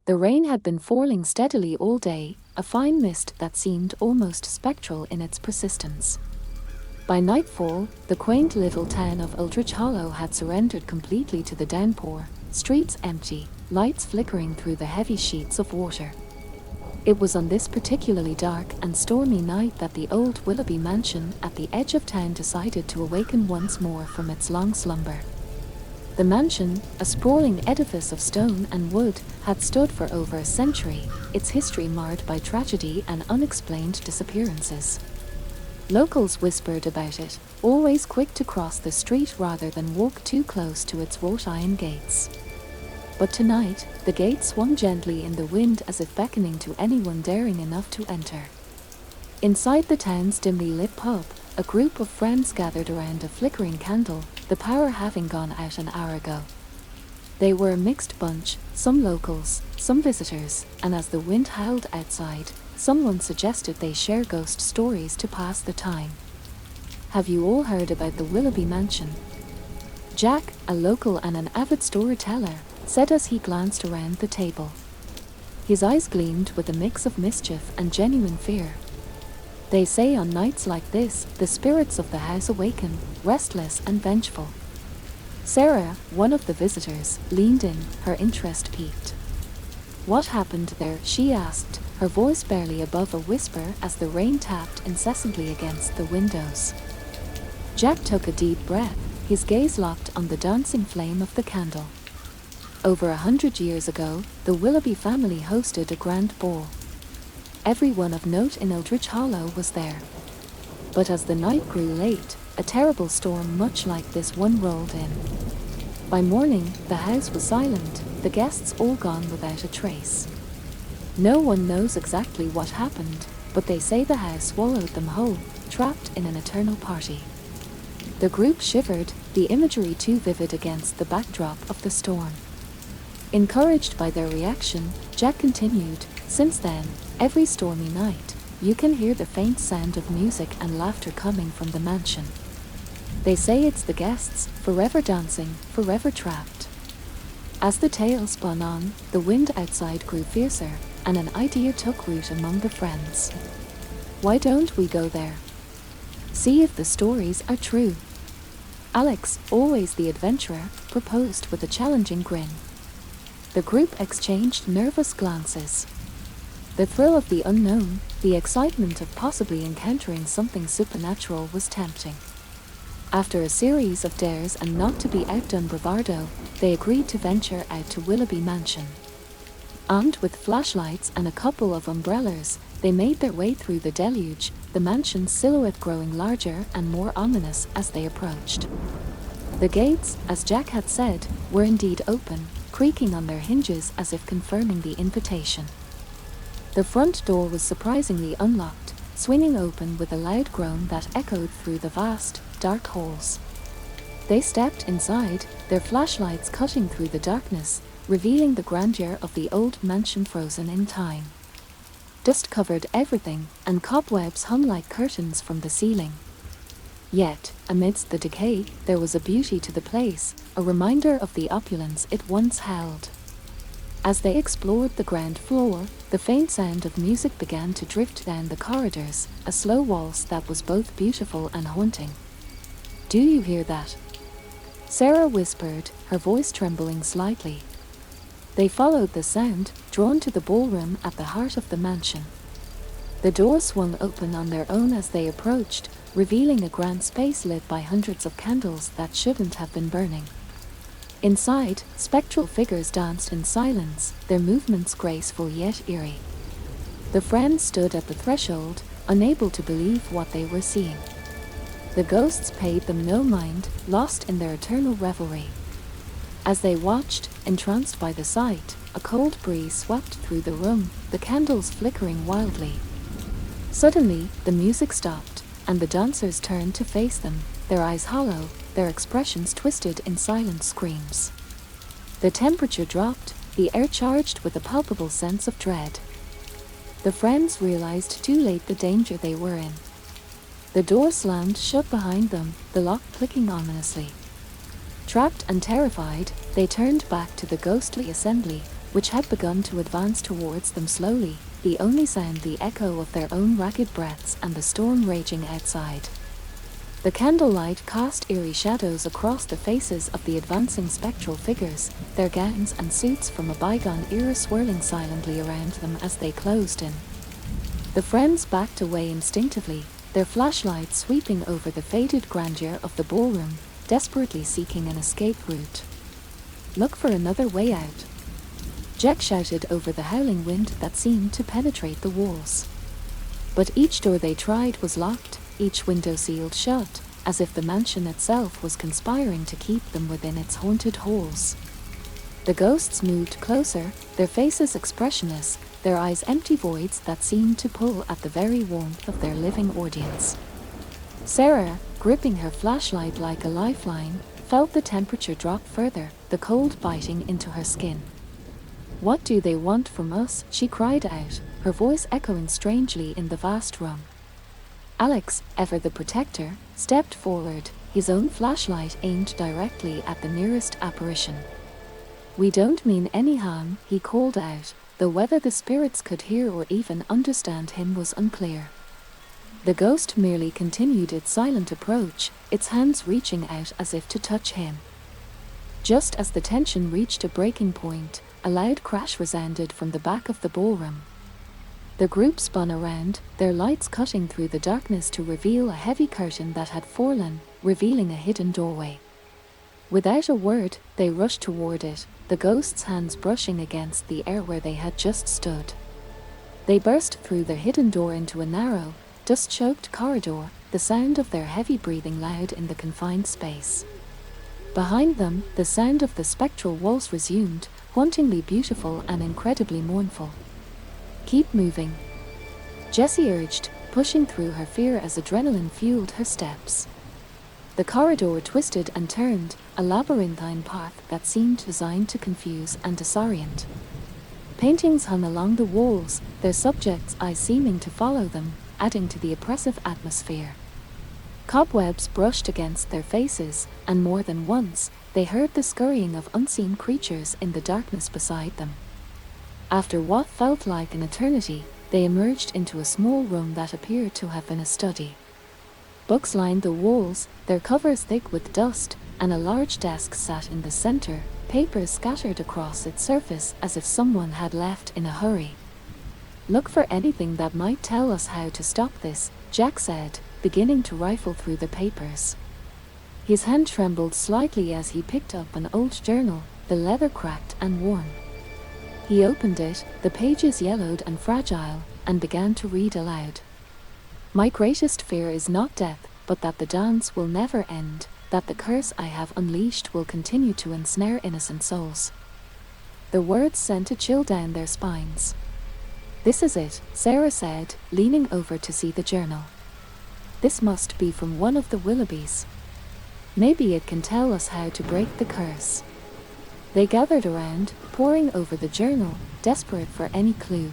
The rain had been falling steadily all day, a fine mist that seemed almost spectral in its persistence. By nightfall, the quaint little town of Aldrich Hollow had surrendered completely to the downpour, streets empty, lights flickering through the heavy sheets of water. It was on this particularly dark and stormy night that the old Willoughby mansion at the edge of town decided to awaken once more from its long slumber. The mansion, a sprawling edifice of stone and wood, had stood for over a century, its history marred by tragedy and unexplained disappearances. Locals whispered about it, always quick to cross the street rather than walk too close to its wrought iron gates. But tonight, the gate swung gently in the wind as if beckoning to anyone daring enough to enter. Inside the town's dimly lit pub, a group of friends gathered around a flickering candle, the power having gone out an hour ago. They were a mixed bunch, some locals, some visitors, and as the wind howled outside, someone suggested they share ghost stories to pass the time. Have you all heard about the Willoughby mansion? Jack, a local and an avid storyteller, said as he glanced around the table. His eyes gleamed with a mix of mischief and genuine fear. They say on nights like this, the spirits of the house awaken, restless and vengeful. Sarah, one of the visitors, leaned in, her interest piqued. What happened there? She asked, her voice barely above a whisper as the rain tapped incessantly against the windows. Jack took a deep breath, his gaze locked on the dancing flame of the candle. Over 100 years ago, the Willoughby family hosted a grand ball. Everyone of note in Aldrich Hollow was there. But as the night grew late, a terrible storm much like this one rolled in. By morning, the house was silent, the guests all gone without a trace. No one knows exactly what happened, but they say the house swallowed them whole, trapped in an eternal party. The group shivered, the imagery too vivid against the backdrop of the storm. Encouraged by their reaction, Jack continued, since then, every stormy night, you can hear the faint sound of music and laughter coming from the mansion. They say it's the guests, forever dancing, forever trapped. As the tale spun on, the wind outside grew fiercer, and an idea took root among the friends. Why don't we go there? See if the stories are true. Alex, always the adventurer, proposed with a challenging grin. The group exchanged nervous glances. The thrill of the unknown, the excitement of possibly encountering something supernatural was tempting. After a series of dares and not to be outdone bravado, they agreed to venture out to Willoughby Mansion. Armed with flashlights and a couple of umbrellas, they made their way through the deluge, the mansion's silhouette growing larger and more ominous as they approached. The gates, as Jack had said, were indeed open, creaking on their hinges as if confirming the invitation. The front door was surprisingly unlocked, swinging open with a loud groan that echoed through the vast, dark halls. They stepped inside, their flashlights cutting through the darkness, revealing the grandeur of the old mansion frozen in time. Dust covered everything, and cobwebs hung like curtains from the ceiling. Yet, amidst the decay, there was a beauty to the place, a reminder of the opulence it once held. As they explored the ground floor, the faint sound of music began to drift down the corridors, a slow waltz that was both beautiful and haunting. Do you hear that? Sarah whispered, her voice trembling slightly. They followed the sound, drawn to the ballroom at the heart of the mansion. The doors swung open on their own as they approached, revealing a grand space lit by hundreds of candles that shouldn't have been burning. Inside, spectral figures danced in silence, their movements graceful yet eerie. The friends stood at the threshold, unable to believe what they were seeing. The ghosts paid them no mind, lost in their eternal revelry. As they watched, entranced by the sight, a cold breeze swept through the room, the candles flickering wildly. Suddenly, the music stopped, and the dancers turned to face them, their eyes hollow, their expressions twisted in silent screams. The temperature dropped, the air charged with a palpable sense of dread. The friends realized too late the danger they were in. The door slammed shut behind them, the lock clicking ominously. Trapped and terrified, they turned back to the ghostly assembly, which had begun to advance towards them slowly, the only sound the echo of their own ragged breaths and the storm raging outside. The candlelight cast eerie shadows across the faces of the advancing spectral figures, their gowns and suits from a bygone era swirling silently around them as they closed in. The friends backed away instinctively, their flashlights sweeping over the faded grandeur of the ballroom, desperately seeking an escape route. "Look for another way out," Jack shouted over the howling wind that seemed to penetrate the walls. But each door they tried was locked, each window sealed shut, as if the mansion itself was conspiring to keep them within its haunted halls. The ghosts moved closer, their faces expressionless, their eyes empty voids that seemed to pull at the very warmth of their living audience. Sarah, gripping her flashlight like a lifeline, felt the temperature drop further, the cold biting into her skin. "What do they want from us?" she cried out, her voice echoing strangely in the vast room. Alex, ever the protector, stepped forward, his own flashlight aimed directly at the nearest apparition. "We don't mean any harm," he called out, though whether the spirits could hear or even understand him was unclear. The ghost merely continued its silent approach, its hands reaching out as if to touch him. Just as the tension reached a breaking point, a loud crash resounded from the back of the ballroom. The group spun around, their lights cutting through the darkness to reveal a heavy curtain that had fallen, revealing a hidden doorway. Without a word, they rushed toward it, the ghosts' hands brushing against the air where they had just stood. They burst through the hidden door into a narrow, dust-choked corridor, the sound of their heavy breathing loud in the confined space. Behind them, the sound of the spectral waltz resumed, hauntingly beautiful and incredibly mournful. "Keep moving," Jessie urged, pushing through her fear as adrenaline fueled her steps. The corridor twisted and turned, a labyrinthine path that seemed designed to confuse and disorient. Paintings hung along the walls, their subjects' eyes seeming to follow them, adding to the oppressive atmosphere. Cobwebs brushed against their faces, and more than once, they heard the scurrying of unseen creatures in the darkness beside them. After what felt like an eternity, they emerged into a small room that appeared to have been a study. Books lined the walls, their covers thick with dust, and a large desk sat in the center, papers scattered across its surface as if someone had left in a hurry. "Look for anything that might tell us how to stop this," Jack said, beginning to rifle through the papers. His hand trembled slightly as he picked up an old journal, the leather cracked and worn. He opened it, the pages yellowed and fragile, and began to read aloud. "My greatest fear is not death, but that the dance will never end, that the curse I have unleashed will continue to ensnare innocent souls." The words sent a chill down their spines. "This is it," Sarah said, leaning over to see the journal. "This must be from one of the Willoughbys. Maybe it can tell us how to break the curse." They gathered around, poring over the journal, desperate for any clue.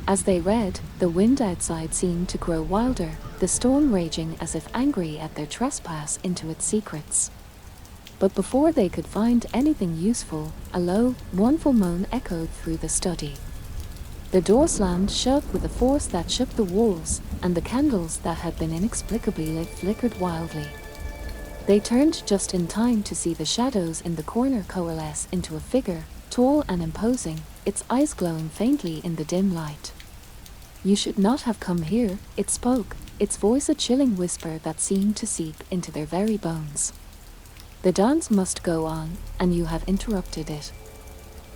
As they read, the wind outside seemed to grow wilder, the storm raging as if angry at their trespass into its secrets. But before they could find anything useful, a low, mournful moan echoed through the study. The door slammed shut with a force that shook the walls, and the candles that had been inexplicably lit flickered wildly. They turned just in time to see the shadows in the corner coalesce into a figure, tall and imposing, its eyes glowing faintly in the dim light. "You should not have come here," it spoke, its voice a chilling whisper that seemed to seep into their very bones. "The dance must go on, and you have interrupted it.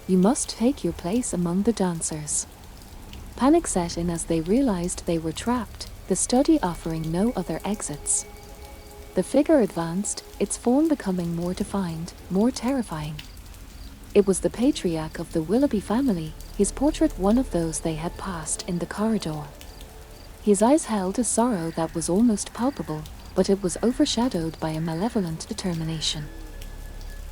You must take your place among the dancers." Panic set in as they realized they were trapped, the study offering no other exits. The figure advanced, its form becoming more defined, more terrifying. It was the patriarch of the Willoughby family, his portrait one of those they had passed in the corridor. His eyes held a sorrow that was almost palpable, but it was overshadowed by a malevolent determination.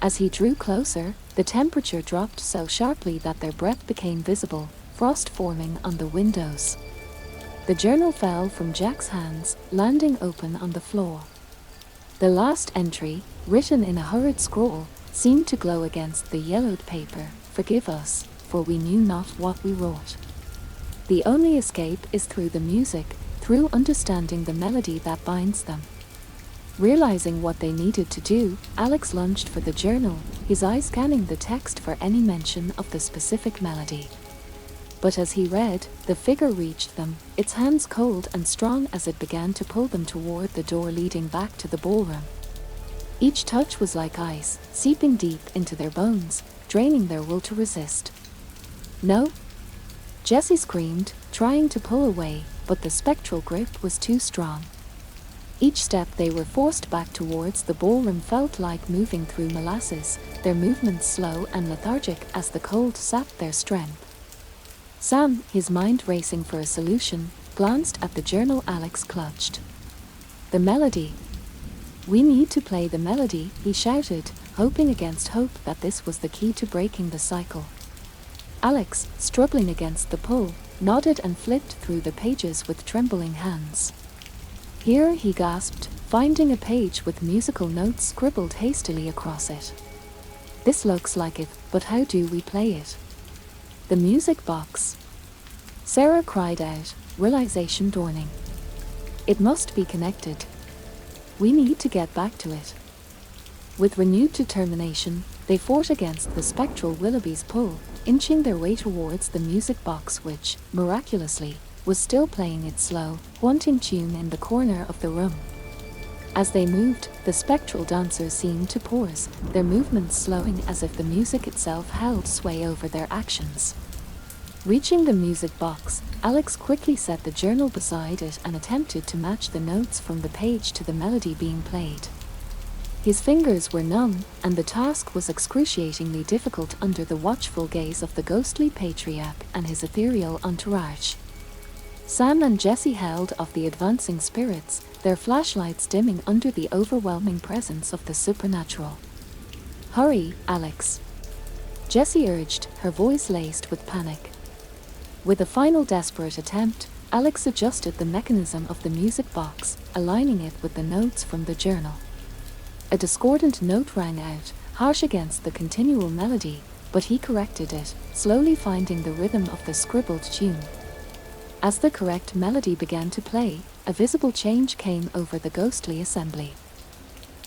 As he drew closer, the temperature dropped so sharply that their breath became visible, frost forming on the windows. The journal fell from Jack's hands, landing open on the floor. The last entry, written in a hurried scrawl, seemed to glow against the yellowed paper, "Forgive us, for we knew not what we wrought." The only escape is through the music, through understanding the melody that binds them. Realizing what they needed to do, Alex lunged for the journal, his eyes scanning the text for any mention of the specific melody. But as he read, the figure reached them, its hands cold and strong as it began to pull them toward the door leading back to the ballroom. Each touch was like ice, seeping deep into their bones, draining their will to resist. "No!" Jessie screamed, trying to pull away, but the spectral grip was too strong. Each step they were forced back towards the ballroom felt like moving through molasses, their movements slow and lethargic as the cold sapped their strength. Sam, his mind racing for a solution, glanced at the journal Alex clutched. "The melody. We need to play the melody," he shouted, hoping against hope that this was the key to breaking the cycle. Alex, struggling against the pull, nodded and flipped through the pages with trembling hands. "Here," he gasped, finding a page with musical notes scribbled hastily across it. "This looks like it, but how do we play it?" "The music box," Sarah cried out, realization dawning. "It must be connected. We need to get back to it." With renewed determination, they fought against the spectral Willoughby's pull, inching their way towards the music box which, miraculously, was still playing its slow, haunting tune in the corner of the room. As they moved, the spectral dancers seemed to pause, their movements slowing as if the music itself held sway over their actions. Reaching the music box, Alex quickly set the journal beside it and attempted to match the notes from the page to the melody being played. His fingers were numb, and the task was excruciatingly difficult under the watchful gaze of the ghostly patriarch and his ethereal entourage. Sam and Jessie held off the advancing spirits, their flashlights dimming under the overwhelming presence of the supernatural. "Hurry, Alex," Jessie urged, her voice laced with panic. With a final desperate attempt, Alex adjusted the mechanism of the music box, aligning it with the notes from the journal. A discordant note rang out, harsh against the continual melody, but he corrected it, slowly finding the rhythm of the scribbled tune. As the correct melody began to play, a visible change came over the ghostly assembly.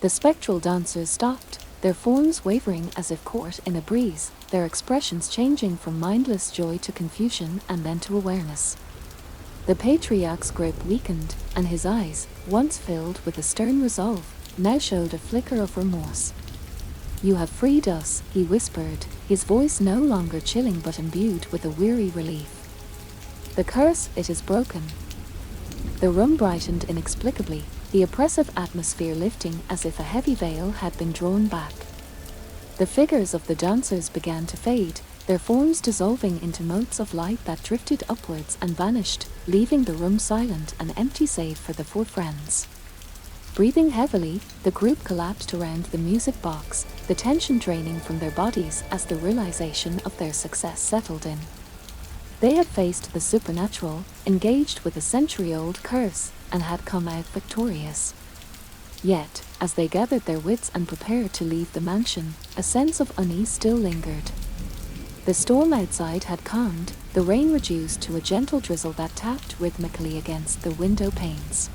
The spectral dancers stopped, their forms wavering as if caught in a breeze, their expressions changing from mindless joy to confusion and then to awareness. The patriarch's grip weakened, and his eyes, once filled with a stern resolve, now showed a flicker of remorse. "You have freed us," he whispered, his voice no longer chilling but imbued with a weary relief. "The curse, it is broken." The room brightened inexplicably, the oppressive atmosphere lifting as if a heavy veil had been drawn back. The figures of the dancers began to fade, their forms dissolving into motes of light that drifted upwards and vanished, leaving the room silent and empty save for the four friends. Breathing heavily, the group collapsed around the music box, the tension draining from their bodies as the realization of their success settled in. They had faced the supernatural, engaged with a century-old curse, and had come out victorious. Yet, as they gathered their wits and prepared to leave the mansion, a sense of unease still lingered. The storm outside had calmed, the rain reduced to a gentle drizzle that tapped rhythmically against the window panes.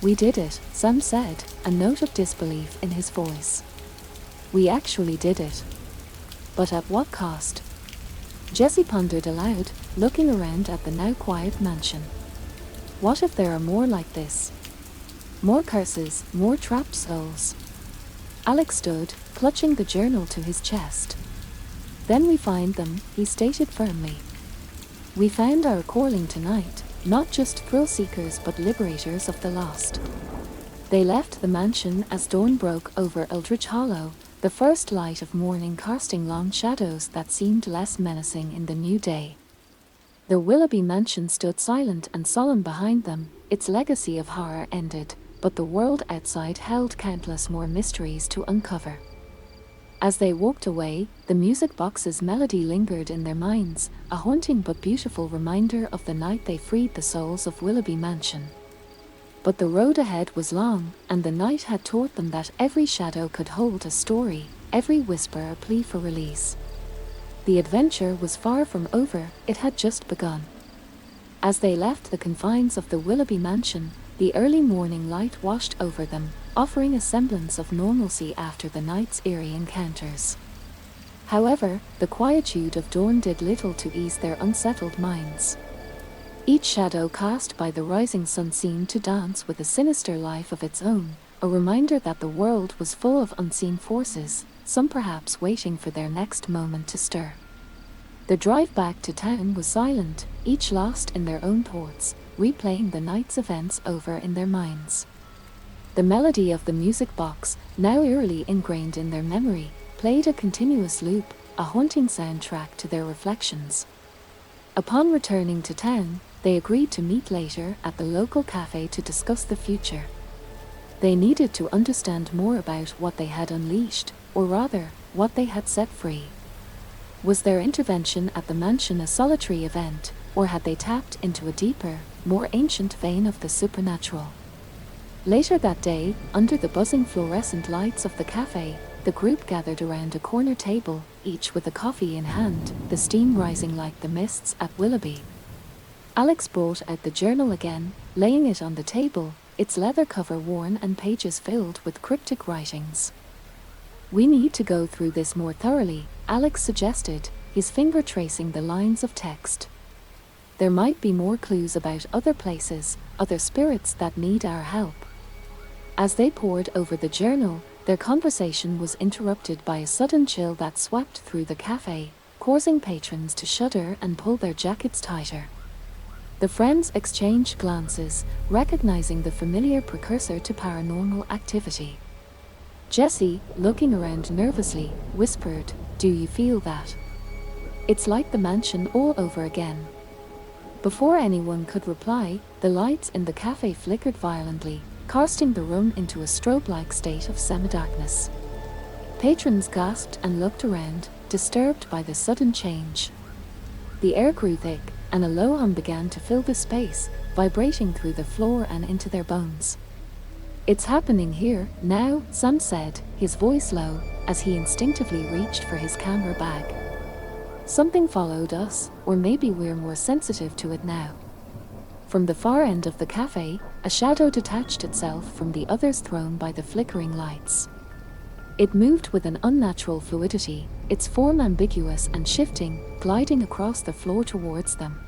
"We did it," Sam said, a note of disbelief in his voice. "We actually did it. But at what cost?" Jessie pondered aloud, looking around at the now quiet mansion. What if there are more like this? More curses, more trapped souls. Alex stood, clutching the journal to his chest. "Then we find them," he stated firmly. "We found our calling tonight, not just thrill-seekers but liberators of the lost." They left the mansion as dawn broke over Eldridge Hollow, the first light of morning casting long shadows that seemed less menacing in the new day. The Willoughby mansion stood silent and solemn behind them, its legacy of horror ended, but the world outside held countless more mysteries to uncover. As they walked away, the music box's melody lingered in their minds, a haunting but beautiful reminder of the night they freed the souls of Willoughby Mansion. But the road ahead was long, and the night had taught them that every shadow could hold a story, every whisper a plea for release. The adventure was far from over, it had just begun. As they left the confines of the Willoughby mansion, the early morning light washed over them, offering a semblance of normalcy after the night's eerie encounters. However, the quietude of dawn did little to ease their unsettled minds. Each shadow cast by the rising sun seemed to dance with a sinister life of its own, a reminder that the world was full of unseen forces, some perhaps waiting for their next moment to stir. The drive back to town was silent, each lost in their own thoughts, replaying the night's events over in their minds. The melody of the music box, now eerily ingrained in their memory, played a continuous loop, a haunting soundtrack to their reflections. Upon returning to town, they agreed to meet later at the local cafe to discuss the future. They needed to understand more about what they had unleashed, or rather, what they had set free. Was their intervention at the mansion a solitary event, or had they tapped into a deeper, more ancient vein of the supernatural? Later that day, under the buzzing fluorescent lights of the cafe, the group gathered around a corner table, each with a coffee in hand, the steam rising like the mists at Willoughby. Alex brought out the journal again, laying it on the table, its leather cover worn and pages filled with cryptic writings. "We need to go through this more thoroughly," Alex suggested, his finger tracing the lines of text. "There might be more clues about other places, other spirits that need our help." As they pored over the journal, their conversation was interrupted by a sudden chill that swept through the cafe, causing patrons to shudder and pull their jackets tighter. The friends exchanged glances, recognizing the familiar precursor to paranormal activity. Jessie, looking around nervously, whispered, "Do you feel that? It's like the mansion all over again." Before anyone could reply, the lights in the cafe flickered violently, casting the room into a strobe-like state of semi-darkness. Patrons gasped and looked around, disturbed by the sudden change. The air grew thick, and a low hum began to fill the space, vibrating through the floor and into their bones. "It's happening here, now," Sam said, his voice low, as he instinctively reached for his camera bag. "Something followed us, or maybe we're more sensitive to it now." From the far end of the cafe, a shadow detached itself from the others thrown by the flickering lights. It moved with an unnatural fluidity, its form ambiguous and shifting, gliding across the floor towards them.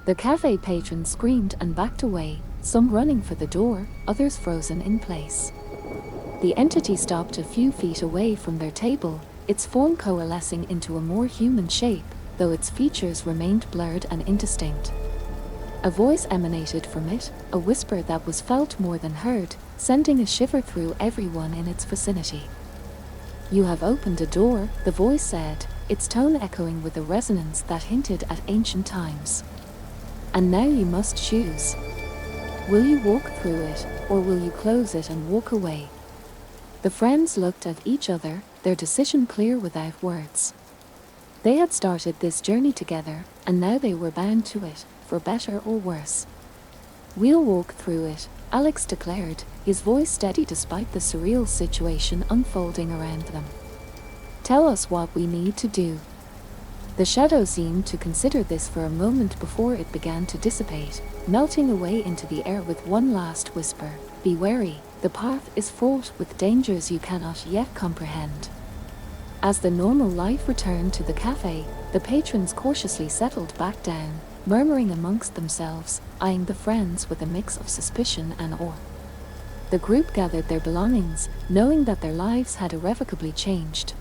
The cafe patrons screamed and backed away, some running for the door, others frozen in place. The entity stopped a few feet away from their table, its form coalescing into a more human shape, though its features remained blurred and indistinct. A voice emanated from it, a whisper that was felt more than heard, sending a shiver through everyone in its vicinity. "You have opened a door," the voice said, its tone echoing with a resonance that hinted at ancient times. "And now you must choose. Will you walk through it, or will you close it and walk away?" The friends looked at each other, their decision clear without words. They had started this journey together, and now they were bound to it, for better or worse. "We'll walk through it," Alex declared, his voice steady despite the surreal situation unfolding around them. "Tell us what we need to do." The shadow seemed to consider this for a moment before it began to dissipate, melting away into the air with one last whisper, "Be wary, the path is fraught with dangers you cannot yet comprehend." As the normal life returned to the cafe, the patrons cautiously settled back down, murmuring amongst themselves, eyeing the friends with a mix of suspicion and awe. The group gathered their belongings, knowing that their lives had irrevocably changed.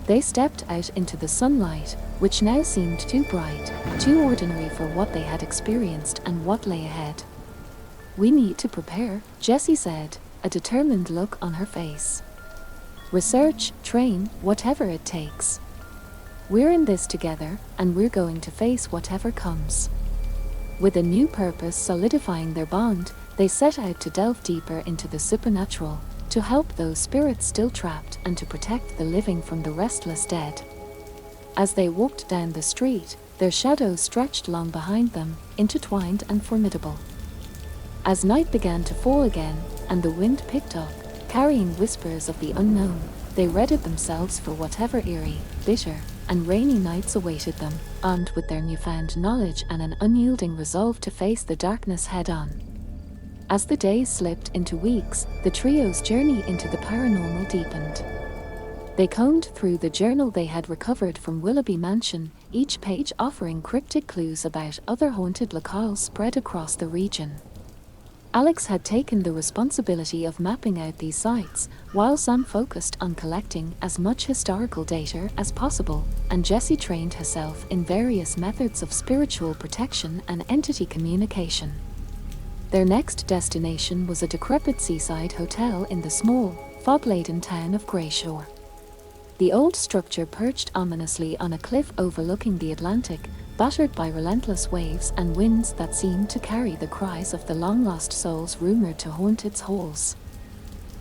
They stepped out into the sunlight, which now seemed too bright, too ordinary for what they had experienced and what lay ahead. "We need to prepare," Jessie said, a determined look on her face. "Research, train, whatever it takes. We're in this together, and we're going to face whatever comes." With a new purpose solidifying their bond, they set out to delve deeper into the supernatural, to help those spirits still trapped and to protect the living from the restless dead. As they walked down the street, their shadows stretched long behind them, intertwined and formidable. As night began to fall again, and the wind picked up, carrying whispers of the unknown, they readied themselves for whatever eerie, bitter, and rainy nights awaited them, armed with their newfound knowledge and an unyielding resolve to face the darkness head-on. As the days slipped into weeks, the trio's journey into the paranormal deepened. They combed through the journal they had recovered from Willoughby Mansion, each page offering cryptic clues about other haunted locales spread across the region. Alex had taken the responsibility of mapping out these sites, while Sam focused on collecting as much historical data as possible, and Jessie trained herself in various methods of spiritual protection and entity communication. Their next destination was a decrepit seaside hotel in the small, fog-laden town of Greyshore. The old structure perched ominously on a cliff overlooking the Atlantic, battered by relentless waves and winds that seemed to carry the cries of the long-lost souls rumored to haunt its halls.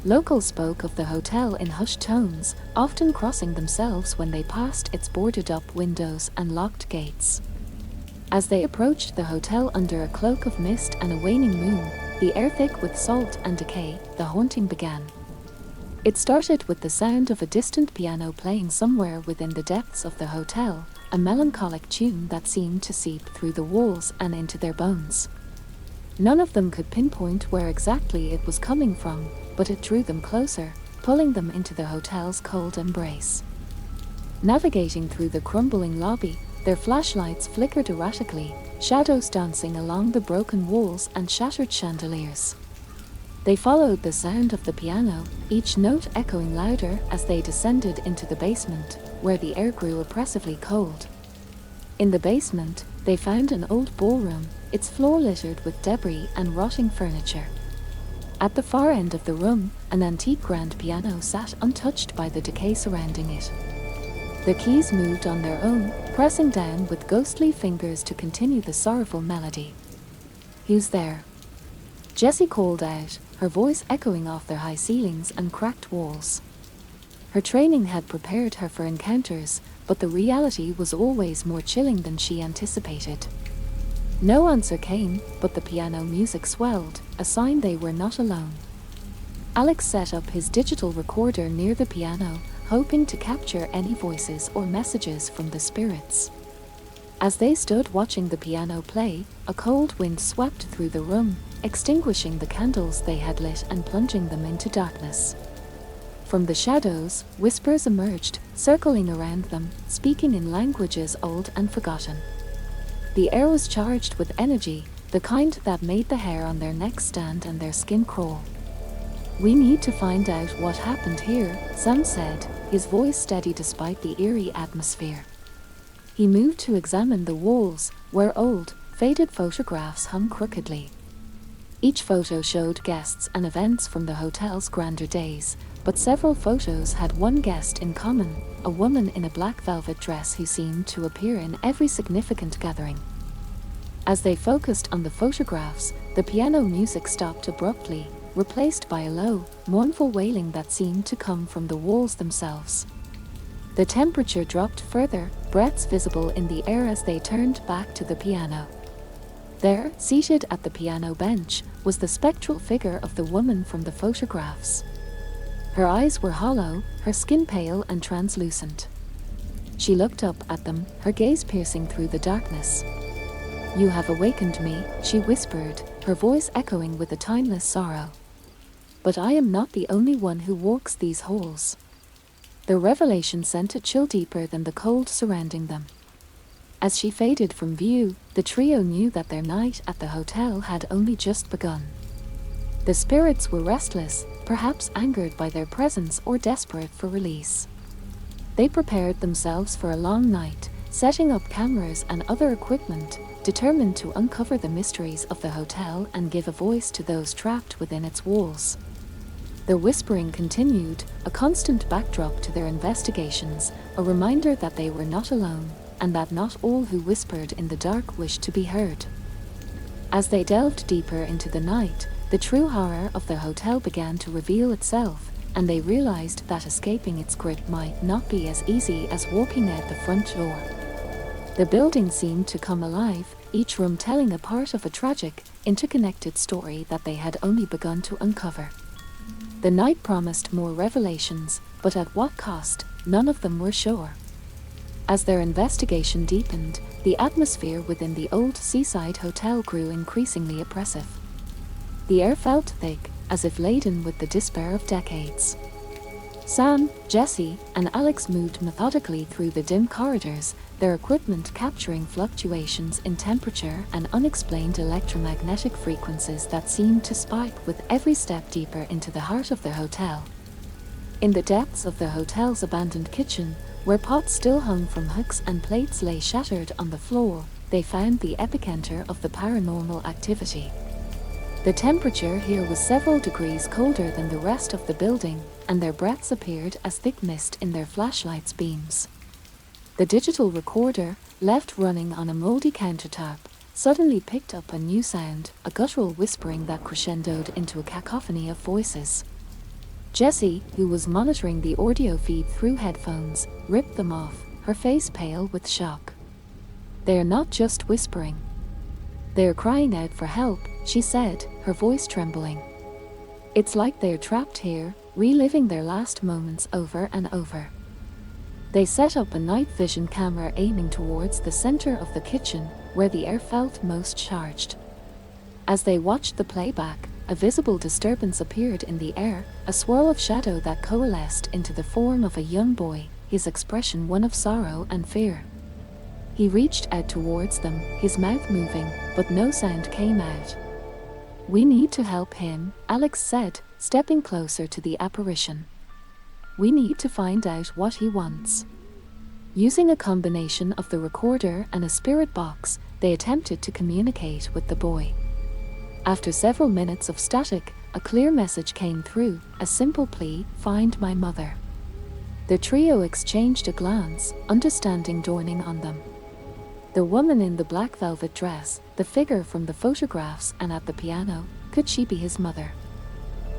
Locals spoke of the hotel in hushed tones, often crossing themselves when they passed its boarded-up windows and locked gates. As they approached the hotel under a cloak of mist and a waning moon, the air thick with salt and decay, the haunting began. It started with the sound of a distant piano playing somewhere within the depths of the hotel, a melancholic tune that seemed to seep through the walls and into their bones. None of them could pinpoint where exactly it was coming from, but it drew them closer, pulling them into the hotel's cold embrace. Navigating through the crumbling lobby, their flashlights flickered erratically, shadows dancing along the broken walls and shattered chandeliers. They followed the sound of the piano, each note echoing louder as they descended into the basement, where the air grew oppressively cold. In the basement, they found an old ballroom, its floor littered with debris and rotting furniture. At the far end of the room, an antique grand piano sat untouched by the decay surrounding it. The keys moved on their own, pressing down with ghostly fingers to continue the sorrowful melody. "Who's there?" Jessie called out, her voice echoing off their high ceilings and cracked walls. Her training had prepared her for encounters, but the reality was always more chilling than she anticipated. No answer came, but the piano music swelled, a sign they were not alone. Alex set up his digital recorder near the piano, hoping to capture any voices or messages from the spirits. As they stood watching the piano play, a cold wind swept through the room, extinguishing the candles they had lit and plunging them into darkness. From the shadows, whispers emerged, circling around them, speaking in languages old and forgotten. The air was charged with energy, the kind that made the hair on their necks stand and their skin crawl. "We need to find out what happened here," Sam said, his voice steady despite the eerie atmosphere. He moved to examine the walls, where old, faded photographs hung crookedly. Each photo showed guests and events from the hotel's grander days, but several photos had one guest in common, a woman in a black velvet dress who seemed to appear in every significant gathering. As they focused on the photographs, the piano music stopped abruptly, replaced by a low, mournful wailing that seemed to come from the walls themselves. The temperature dropped further, breaths visible in the air as they turned back to the piano. There, seated at the piano bench, was the spectral figure of the woman from the photographs. Her eyes were hollow, her skin pale and translucent. She looked up at them, her gaze piercing through the darkness. "You have awakened me," she whispered, her voice echoing with a timeless sorrow. "But I am not the only one who walks these halls." The revelation sent a chill deeper than the cold surrounding them. As she faded from view, the trio knew that their night at the hotel had only just begun. The spirits were restless, perhaps angered by their presence or desperate for release. They prepared themselves for a long night, setting up cameras and other equipment, determined to uncover the mysteries of the hotel and give a voice to those trapped within its walls. The whispering continued, a constant backdrop to their investigations, a reminder that they were not alone, and that not all who whispered in the dark wished to be heard. As they delved deeper into the night, the true horror of the hotel began to reveal itself, and they realized that escaping its grip might not be as easy as walking out the front door. The building seemed to come alive, each room telling a part of a tragic, interconnected story that they had only begun to uncover. The night promised more revelations, but at what cost, none of them were sure. As their investigation deepened, the atmosphere within the old seaside hotel grew increasingly oppressive. The air felt thick, as if laden with the despair of decades. Sam, Jesse, and Alex moved methodically through the dim corridors, their equipment capturing fluctuations in temperature and unexplained electromagnetic frequencies that seemed to spike with every step deeper into the heart of the hotel. In the depths of the hotel's abandoned kitchen, where pots still hung from hooks and plates lay shattered on the floor, they found the epicenter of the paranormal activity. The temperature here was several degrees colder than the rest of the building, and their breaths appeared as thick mist in their flashlights' beams. The digital recorder, left running on a moldy countertop, suddenly picked up a new sound, a guttural whispering that crescendoed into a cacophony of voices. Jessie, who was monitoring the audio feed through headphones, ripped them off, her face pale with shock. "They are not just whispering. They are crying out for help," she said, her voice trembling. "It's like they are trapped here, reliving their last moments over and over." They set up a night vision camera aiming towards the center of the kitchen, where the air felt most charged. As they watched the playback, a visible disturbance appeared in the air, a swirl of shadow that coalesced into the form of a young boy, his expression one of sorrow and fear. He reached out towards them, his mouth moving, but no sound came out. "We need to help him," Alex said, stepping closer to the apparition. "We need to find out what he wants." Using a combination of the recorder and a spirit box, they attempted to communicate with the boy. After several minutes of static, a clear message came through, a simple plea: "Find my mother." The trio exchanged a glance, understanding dawning on them. The woman in the black velvet dress, the figure from the photographs and at the piano, could she be his mother?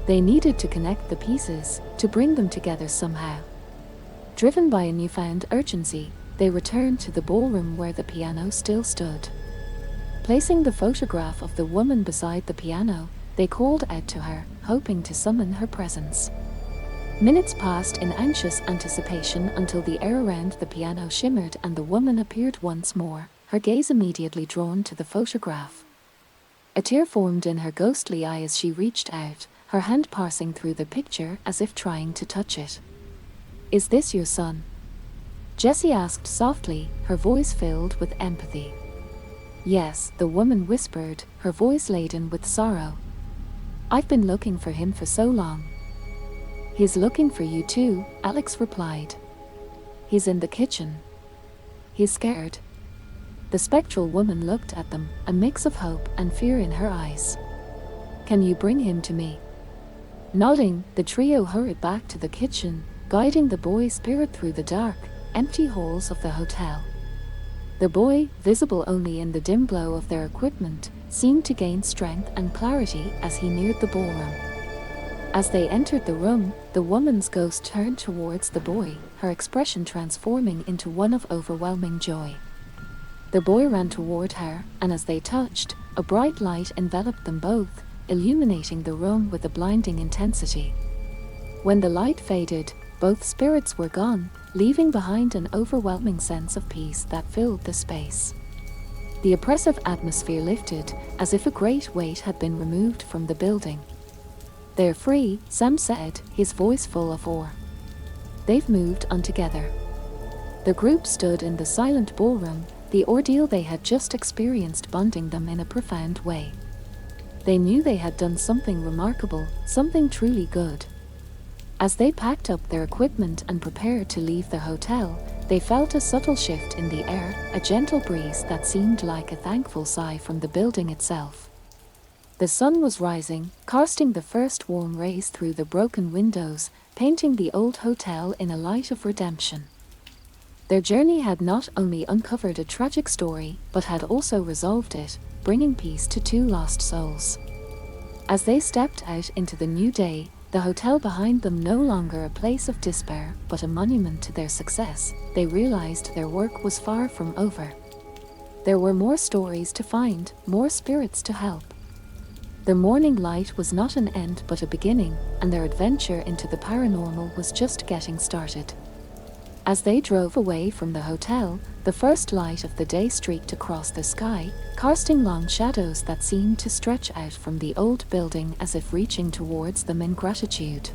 They needed to connect the pieces, to bring them together somehow. Driven by a newfound urgency, they returned to the ballroom where the piano still stood. Placing the photograph of the woman beside the piano, they called out to her, hoping to summon her presence. Minutes passed in anxious anticipation until the air around the piano shimmered and the woman appeared once more, her gaze immediately drawn to the photograph. A tear formed in her ghostly eye as she reached out, her hand passing through the picture as if trying to touch it. "Is this your son?" Jessie asked softly, her voice filled with empathy. "Yes," the woman whispered, her voice laden with sorrow. "I've been looking for him for so long." "He's looking for you too," Alex replied. "He's in the kitchen. He's scared." The spectral woman looked at them, a mix of hope and fear in her eyes. "Can you bring him to me?" Nodding, the trio hurried back to the kitchen, guiding the boy's spirit through the dark, empty halls of the hotel. The boy, visible only in the dim glow of their equipment, seemed to gain strength and clarity as he neared the ballroom. As they entered the room, the woman's ghost turned towards the boy, her expression transforming into one of overwhelming joy. The boy ran toward her, and as they touched, a bright light enveloped them both, illuminating the room with a blinding intensity. When the light faded, both spirits were gone, leaving behind an overwhelming sense of peace that filled the space. The oppressive atmosphere lifted, as if a great weight had been removed from the building. "They're free," Sam said, his voice full of awe. "They've moved on together." The group stood in the silent ballroom, the ordeal they had just experienced bonding them in a profound way. They knew they had done something remarkable, something truly good. As they packed up their equipment and prepared to leave the hotel, they felt a subtle shift in the air, a gentle breeze that seemed like a thankful sigh from the building itself. The sun was rising, casting the first warm rays through the broken windows, painting the old hotel in a light of redemption. Their journey had not only uncovered a tragic story, but had also resolved it, bringing peace to two lost souls. As they stepped out into the new day, the hotel behind them no longer a place of despair, but a monument to their success, they realized their work was far from over. There were more stories to find, more spirits to help. The morning light was not an end but a beginning, and their adventure into the paranormal was just getting started. As they drove away from the hotel, the first light of the day streaked across the sky, casting long shadows that seemed to stretch out from the old building as if reaching towards them in gratitude.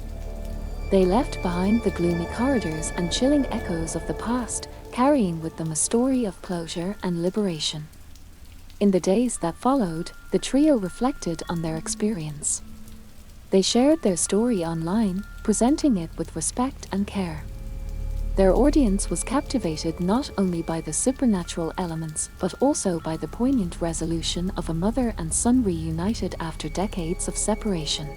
They left behind the gloomy corridors and chilling echoes of the past, carrying with them a story of closure and liberation. In the days that followed, the trio reflected on their experience. They shared their story online, presenting it with respect and care. Their audience was captivated not only by the supernatural elements but also by the poignant resolution of a mother and son reunited after decades of separation.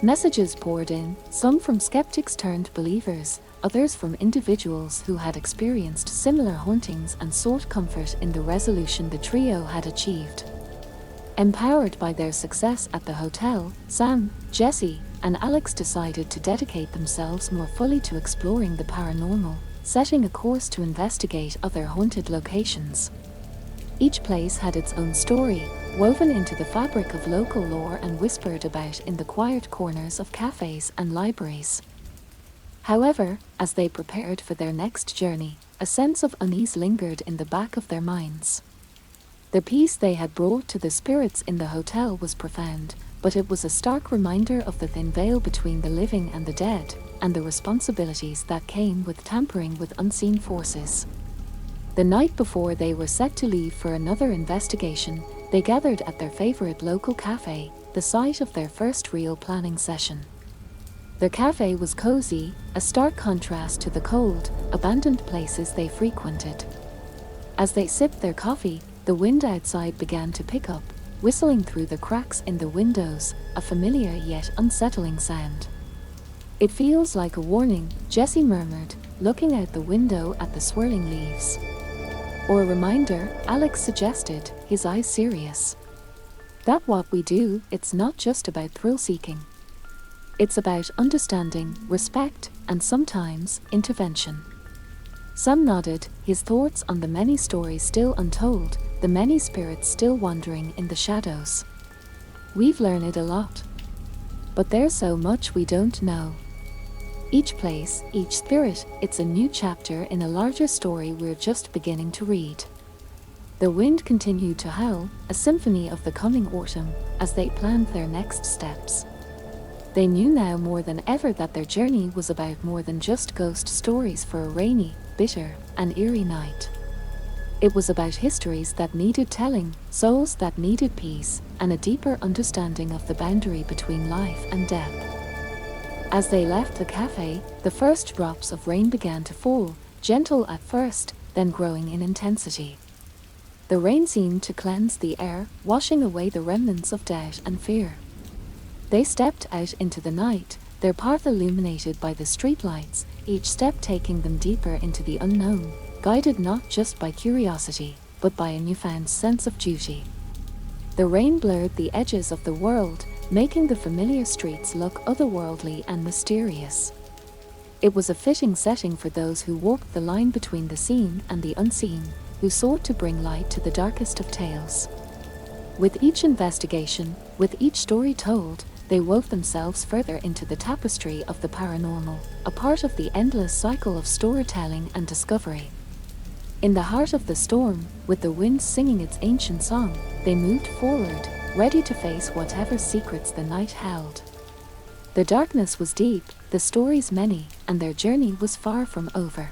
Messages poured in, some from skeptics turned believers, others from individuals who had experienced similar hauntings and sought comfort in the resolution the trio had achieved. Empowered by their success at the hotel, Sam, Jesse, and Alex decided to dedicate themselves more fully to exploring the paranormal, setting a course to investigate other haunted locations. Each place had its own story, woven into the fabric of local lore and whispered about in the quiet corners of cafes and libraries. However, as they prepared for their next journey, a sense of unease lingered in the back of their minds. The peace they had brought to the spirits in the hotel was profound, but it was a stark reminder of the thin veil between the living and the dead, and the responsibilities that came with tampering with unseen forces. The night before they were set to leave for another investigation, they gathered at their favorite local cafe, the site of their first real planning session. The cafe was cozy, a stark contrast to the cold, abandoned places they frequented. As they sipped their coffee, the wind outside began to pick up, whistling through the cracks in the windows, a familiar yet unsettling sound. "It feels like a warning," Jesse murmured, looking out the window at the swirling leaves. "Or a reminder," Alex suggested, his eyes serious. "That what we do, it's not just about thrill-seeking. It's about understanding, respect, and sometimes, intervention." Sam nodded, his thoughts on the many stories still untold, the many spirits still wandering in the shadows. "We've learned a lot. But there's so much we don't know. Each place, each spirit, it's a new chapter in a larger story we're just beginning to read." The wind continued to howl, a symphony of the coming autumn, as they planned their next steps. They knew now more than ever that their journey was about more than just ghost stories for a rainy, bitter, and eerie night. It was about histories that needed telling, souls that needed peace, and a deeper understanding of the boundary between life and death. As they left the cafe, the first drops of rain began to fall, gentle at first, then growing in intensity. The rain seemed to cleanse the air, washing away the remnants of doubt and fear. They stepped out into the night, their path illuminated by the streetlights, each step taking them deeper into the unknown, guided not just by curiosity, but by a newfound sense of duty. The rain blurred the edges of the world, making the familiar streets look otherworldly and mysterious. It was a fitting setting for those who walked the line between the seen and the unseen, who sought to bring light to the darkest of tales. With each investigation, with each story told, they wove themselves further into the tapestry of the paranormal, a part of the endless cycle of storytelling and discovery. In the heart of the storm, with the wind singing its ancient song, they moved forward, ready to face whatever secrets the night held. The darkness was deep, the stories many, and their journey was far from over.